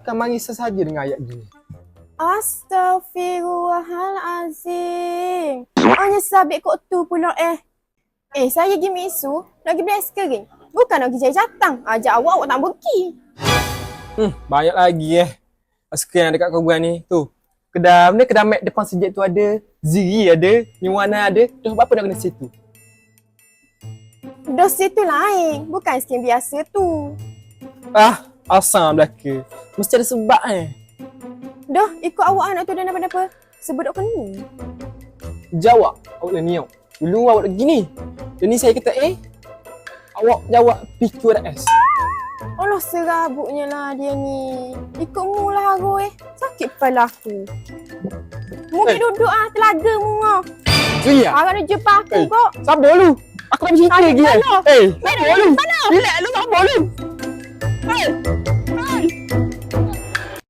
Kan marisa saja dengan ayat gini. Astaghfirullahalazim. Hanya sabit kok tu pula saya pergi misu, nak pergi beli aiskrim. Bukan nak pergi jahit catang. Ajak awak tak pergi. Banyak lagi aiskrim yang dekat korang ni. Tu. Kedai Mac depan sejak tu ada. Ziri ada. Nyuana ada. Dah apa nak kena situ? Dos situ lain. Bukan aiskrim biasa tu. Asam belaka. Mesti ada sebab Dah, ikut awak nak tu dan apa-apa. Sebut dok kena. Jawab. Awak dah niau. Dulu awak dah gini. Dan ni saya kata awak jawab PQRS. Allah serabutnya lah dia ni. Ikut mu lah aku Sakit kepala aku. Mu duduk telaga mu Zia. Harap nak jumpa aku kok. Sabar lu. Aku nak bercerita lagi Mana? Sabar lu. Relax lu, sabar lu.